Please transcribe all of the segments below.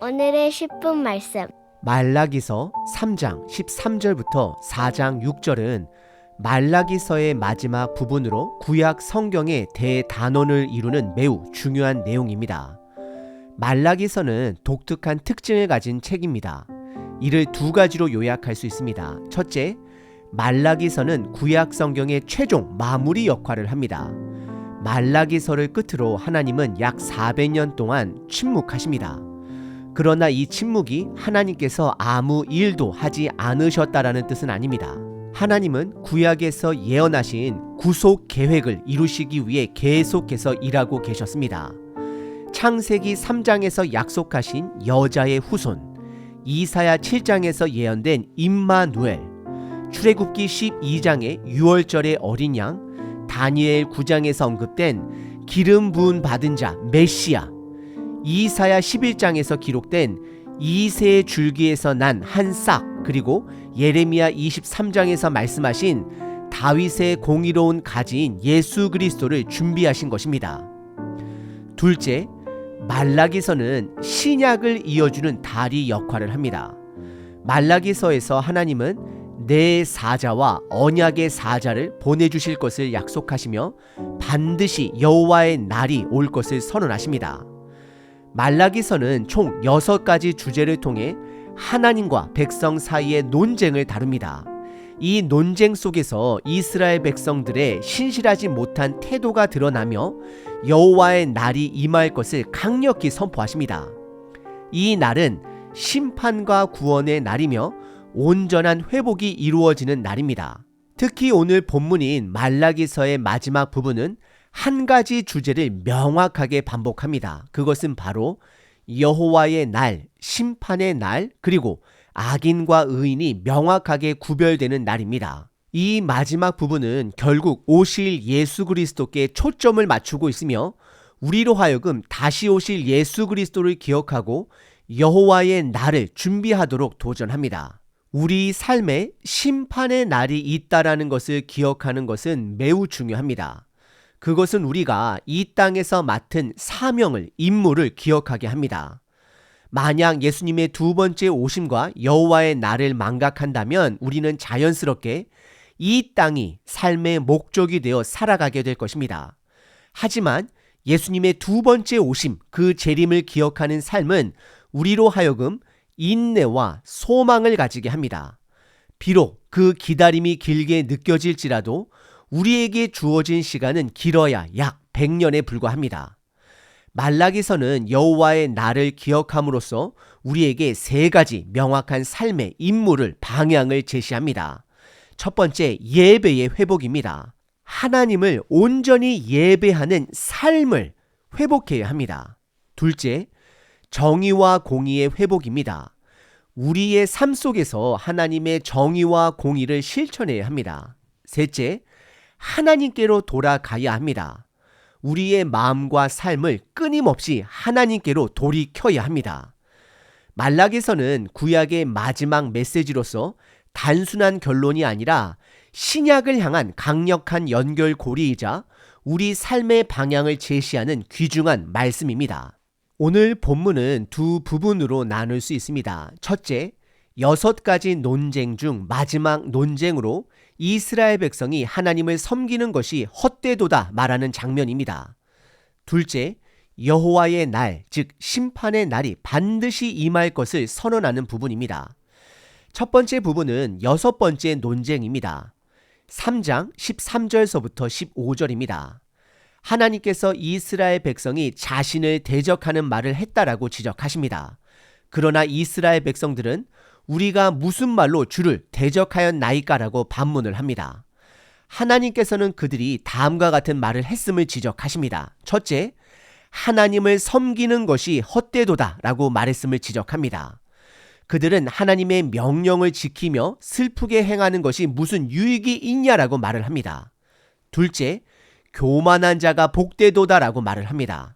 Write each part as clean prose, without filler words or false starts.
오늘의 10분 말씀. 말라기서 3장 13절부터 4장 6절은 말라기서의 마지막 부분으로 구약 성경의 대단원을 이루는 매우 중요한 내용입니다. 말라기서는 독특한 특징을 가진 책입니다. 이를 두 가지로 요약할 수 있습니다. 첫째, 말라기서는 구약 성경의 최종 마무리 역할을 합니다. 말라기서를 끝으로 하나님은 약 400년 동안 침묵하십니다. 그러나 이 침묵이 하나님께서 아무 일도 하지 않으셨다라는 뜻은 아닙니다. 하나님은 구약에서 예언하신 구속 계획을 이루시기 위해 계속해서 일하고 계셨습니다. 창세기 3장에서 약속하신 여자의 후손, 이사야 7장에서 예언된 임마누엘, 출애굽기 12장의 6월절의 어린 양, 다니엘 9장에서 언급된 기름 부은 받은 자 메시아, 이사야 11장에서 기록된 이새의 줄기에서 난 한 싹, 그리고 예레미야 23장에서 말씀하신 다윗의 공의로운 가지인 예수 그리스도를 준비하신 것입니다. 둘째, 말라기서는 신약을 이어주는 다리 역할을 합니다. 말라기서에서 하나님은 내 사자와 언약의 사자를 보내주실 것을 약속하시며 반드시 여호와의 날이 올 것을 선언하십니다. 말라기서는 총 6가지 주제를 통해 하나님과 백성 사이의 논쟁을 다룹니다. 이 논쟁 속에서 이스라엘 백성들의 신실하지 못한 태도가 드러나며 여호와의 날이 임할 것을 강력히 선포하십니다. 이 날은 심판과 구원의 날이며 온전한 회복이 이루어지는 날입니다. 특히 오늘 본문인 말라기서의 마지막 부분은 한 가지 주제를 명확하게 반복합니다. 그것은 바로 여호와의 날, 심판의 날, 그리고 악인과 의인이 명확하게 구별되는 날입니다. 이 마지막 부분은 결국 오실 예수 그리스도께 초점을 맞추고 있으며 우리로 하여금 다시 오실 예수 그리스도를 기억하고 여호와의 날을 준비하도록 도전합니다. 우리 삶에 심판의 날이 있다라는 것을 기억하는 것은 매우 중요합니다. 그것은 우리가 이 땅에서 맡은 사명을, 임무를 기억하게 합니다. 만약 예수님의 두 번째 오심과 여호와의 날을 망각한다면 우리는 자연스럽게 이 땅이 삶의 목적이 되어 살아가게 될 것입니다. 하지만 예수님의 두 번째 오심, 그 재림을 기억하는 삶은 우리로 하여금 인내와 소망을 가지게 합니다. 비록 그 기다림이 길게 느껴질지라도 우리에게 주어진 시간은 길어야 약 100년에 불과합니다. 말라기서는 여호와의 날을 기억함으로써 우리에게 3가지 명확한 삶의 임무를, 방향을 제시합니다. 첫 번째, 예배의 회복입니다. 하나님을 온전히 예배하는 삶을 회복해야 합니다. 둘째, 정의와 공의의 회복입니다. 우리의 삶 속에서 하나님의 정의와 공의를 실천해야 합니다. 셋째, 하나님께로 돌아가야 합니다. 우리의 마음과 삶을 끊임없이 하나님께로 돌이켜야 합니다. 말라기서는 구약의 마지막 메시지로서 단순한 결론이 아니라 신약을 향한 강력한 연결고리이자 우리 삶의 방향을 제시하는 귀중한 말씀입니다. 오늘 본문은 두 부분으로 나눌 수 있습니다. 첫째, 6가지 논쟁 중 마지막 논쟁으로 이스라엘 백성이 하나님을 섬기는 것이 헛되도다 말하는 장면입니다. 둘째, 여호와의 날, 즉 심판의 날이 반드시 임할 것을 선언하는 부분입니다. 첫 번째 부분은 6번째 논쟁입니다. 3장 13절서부터 15절입니다. 하나님께서 이스라엘 백성이 자신을 대적하는 말을 했다라고 지적하십니다. 그러나 이스라엘 백성들은 우리가 무슨 말로 주를 대적하였나이까라고 반문을 합니다. 하나님께서는 그들이 다음과 같은 말을 했음을 지적하십니다. 첫째, 하나님을 섬기는 것이 헛되도다 라고 말했음을 지적합니다. 그들은 하나님의 명령을 지키며 슬프게 행하는 것이 무슨 유익이 있냐라고 말을 합니다. 둘째, 교만한 자가 복되도다라고 말을 합니다.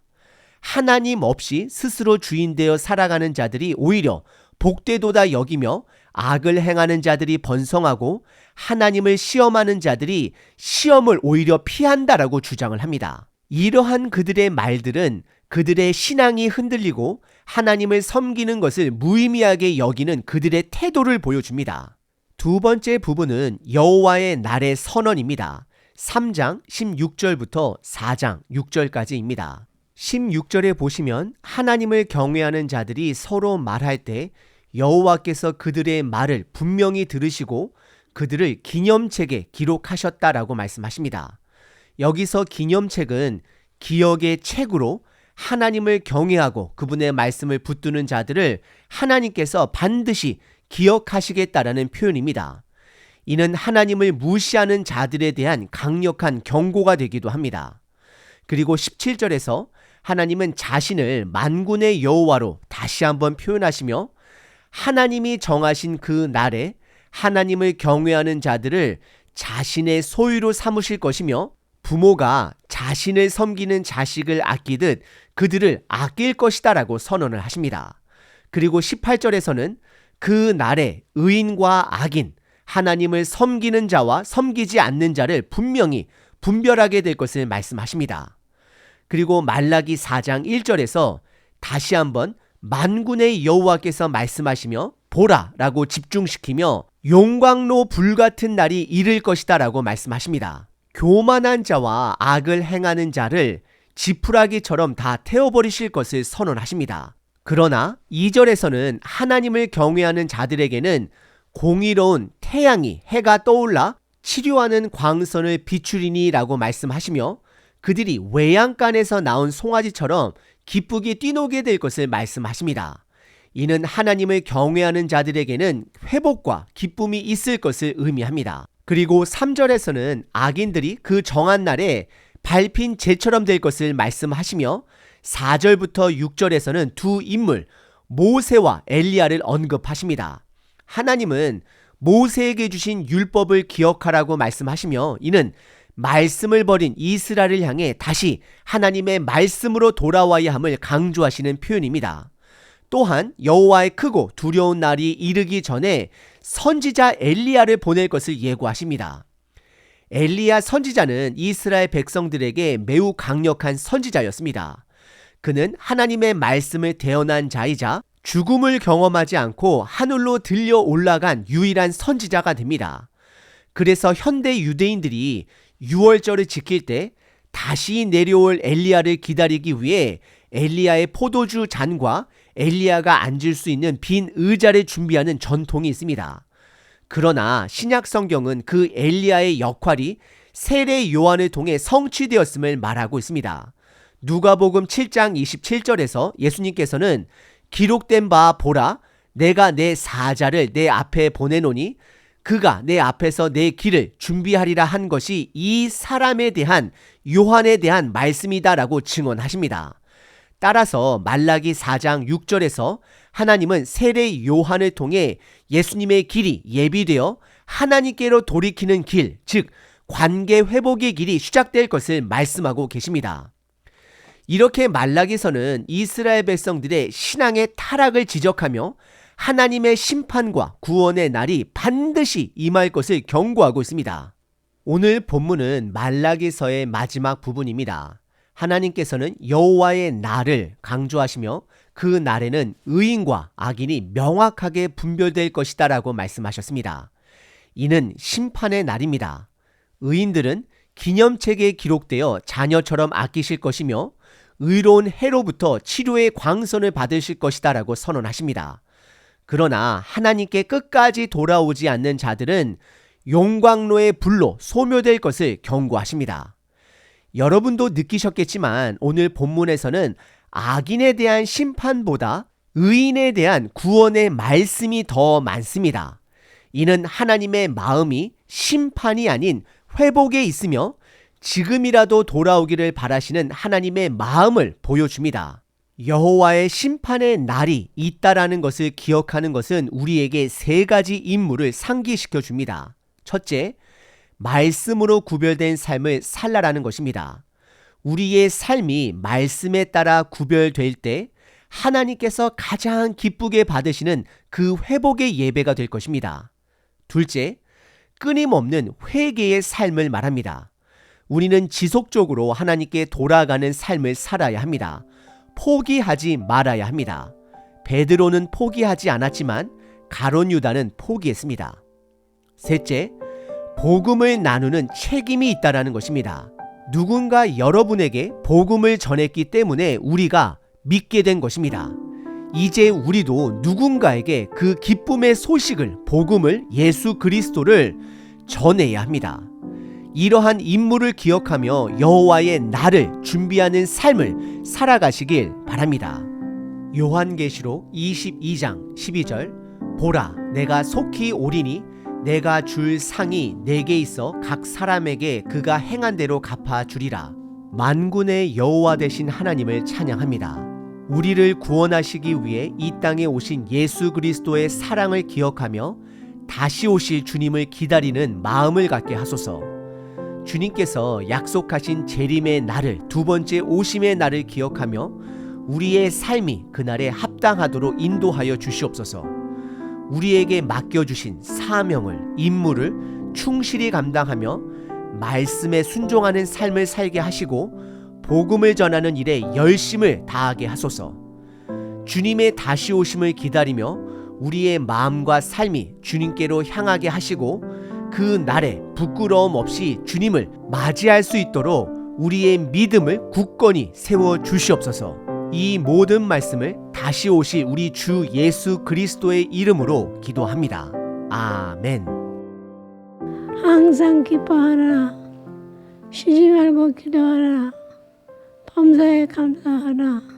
하나님 없이 스스로 주인되어 살아가는 자들이 오히려 복되도다 여기며 악을 행하는 자들이 번성하고 하나님을 시험하는 자들이 시험을 오히려 피한다라고 주장을 합니다. 이러한 그들의 말들은 그들의 신앙이 흔들리고 하나님을 섬기는 것을 무의미하게 여기는 그들의 태도를 보여줍니다. 두 번째 부분은 여호와의 날의 선언입니다. 3장 16절부터 4장 6절까지입니다. 16절에 보시면 하나님을 경외하는 자들이 서로 말할 때 여호와께서 그들의 말을 분명히 들으시고 그들을 기념책에 기록하셨다라고 말씀하십니다. 여기서 기념책은 기억의 책으로 하나님을 경외하고 그분의 말씀을 붙드는 자들을 하나님께서 반드시 기억하시겠다라는 표현입니다. 이는 하나님을 무시하는 자들에 대한 강력한 경고가 되기도 합니다. 그리고 17절에서 하나님은 자신을 만군의 여호와로 다시 한번 표현하시며 하나님이 정하신 그 날에 하나님을 경외하는 자들을 자신의 소유로 삼으실 것이며 부모가 자신을 섬기는 자식을 아끼듯 그들을 아낄 것이다 라고 선언을 하십니다. 그리고 18절에서는 그 날에 의인과 악인, 하나님을 섬기는 자와 섬기지 않는 자를 분명히 분별하게 될 것을 말씀하십니다. 그리고 말라기 4장 1절에서 다시 한번 만군의 여호와께서 말씀하시며 보라 라고 집중시키며 용광로 불같은 날이 이를 것이다 라고 말씀하십니다. 교만한 자와 악을 행하는 자를 지푸라기처럼 다 태워버리실 것을 선언하십니다. 그러나 2절에서는 하나님을 경외하는 자들에게는 공의로운 태양이 해가 떠올라 치료하는 광선을 비추리니 라고 말씀하시며 그들이 외양간에서 나온 송아지처럼 기쁘게 뛰노게 될 것을 말씀하십니다. 이는 하나님을 경외하는 자들에게는 회복과 기쁨이 있을 것을 의미합니다. 그리고 3절에서는 악인들이 그 정한 날에 밟힌 재처럼 될 것을 말씀하시며 4절부터 6절에서는 두 인물 모세와 엘리야를 언급하십니다. 하나님은 모세에게 주신 율법을 기억하라고 말씀하시며 이는 말씀을 버린 이스라엘을 향해 다시 하나님의 말씀으로 돌아와야 함을 강조하시는 표현입니다. 또한 여호와의 크고 두려운 날이 이르기 전에 선지자 엘리야를 보낼 것을 예고하십니다. 엘리야 선지자는 이스라엘 백성들에게 매우 강력한 선지자였습니다. 그는 하나님의 말씀을 대언한 자이자 죽음을 경험하지 않고 하늘로 들려 올라간 유일한 선지자가 됩니다. 그래서 현대 유대인들이 유월절을 지킬 때 다시 내려올 엘리야를 기다리기 위해 엘리야의 포도주 잔과 엘리야가 앉을 수 있는 빈 의자를 준비하는 전통이 있습니다. 그러나 신약 성경은 그 엘리야의 역할이 세례 요한을 통해 성취되었음을 말하고 있습니다. 누가복음 7장 27절에서 예수님께서는 기록된 바 보라 내가 내 사자를 내 앞에 보내노니 그가 내 앞에서 내 길을 준비하리라 한 것이 이 사람에 대한 요한에 대한 말씀이다라고 증언하십니다. 따라서 말라기 4장 6절에서 하나님은 세례 요한을 통해 예수님의 길이 예비되어 하나님께로 돌이키는 길, 즉 관계 회복의 길이 시작될 것을 말씀하고 계십니다. 이렇게 말라기서는 이스라엘 백성들의 신앙의 타락을 지적하며 하나님의 심판과 구원의 날이 반드시 임할 것을 경고하고 있습니다. 오늘 본문은 말라기서의 마지막 부분입니다. 하나님께서는 여호와의 날을 강조하시며 그 날에는 의인과 악인이 명확하게 분별될 것이다 라고 말씀하셨습니다. 이는 심판의 날입니다. 의인들은 기념책에 기록되어 자녀처럼 아끼실 것이며 의로운 해로부터 치료의 광선을 받으실 것이다 라고 선언하십니다. 그러나 하나님께 끝까지 돌아오지 않는 자들은 용광로의 불로 소멸될 것을 경고하십니다. 여러분도 느끼셨겠지만 오늘 본문에서는 악인에 대한 심판보다 의인에 대한 구원의 말씀이 더 많습니다. 이는 하나님의 마음이 심판이 아닌 회복에 있으며 지금이라도 돌아오기를 바라시는 하나님의 마음을 보여줍니다. 여호와의 심판의 날이 있다라는 것을 기억하는 것은 우리에게 세 가지 임무를 상기시켜 줍니다. 첫째, 말씀으로 구별된 삶을 살라라는 것입니다. 우리의 삶이 말씀에 따라 구별될 때 하나님께서 가장 기쁘게 받으시는 그 회복의 예배가 될 것입니다. 둘째, 끊임없는 회개의 삶을 말합니다. 우리는 지속적으로 하나님께 돌아가는 삶을 살아야 합니다. 포기하지 말아야 합니다. 베드로는 포기하지 않았지만 가룟 유다는 포기했습니다. 셋째, 복음을 나누는 책임이 있다라는 것입니다. 누군가 여러분에게 복음을 전했기 때문에 우리가 믿게 된 것입니다. 이제 우리도 누군가에게 그 기쁨의 소식을, 복음을, 예수 그리스도를 전해야 합니다. 이러한 임무를 기억하며 여호와의 날을 준비하는 삶을 살아가시길 바랍니다. 요한계시록 22장 12절 보라, 내가 속히 오리니 내가 줄 상이 내게 있어 각 사람에게 그가 행한 대로 갚아주리라. 만군의 여호와 되신 하나님을 찬양합니다. 우리를 구원하시기 위해 이 땅에 오신 예수 그리스도의 사랑을 기억하며 다시 오실 주님을 기다리는 마음을 갖게 하소서. 주님께서 약속하신 재림의 날을, 두 번째 오심의 날을 기억하며 우리의 삶이 그날에 합당하도록 인도하여 주시옵소서. 우리에게 맡겨주신 사명을, 임무를 충실히 감당하며 말씀에 순종하는 삶을 살게 하시고 복음을 전하는 일에 열심을 다하게 하소서. 주님의 다시 오심을 기다리며 우리의 마음과 삶이 주님께로 향하게 하시고 그 날에 부끄러움 없이 주님을 맞이할 수 있도록 우리의 믿음을 굳건히 세워 주시옵소서. 이 모든 말씀을 다시 오실 우리 주 예수 그리스도의 이름으로 기도합니다. 아멘. 항상 기뻐하라. 쉬지 말고 기도하라. 범사에 감사하라.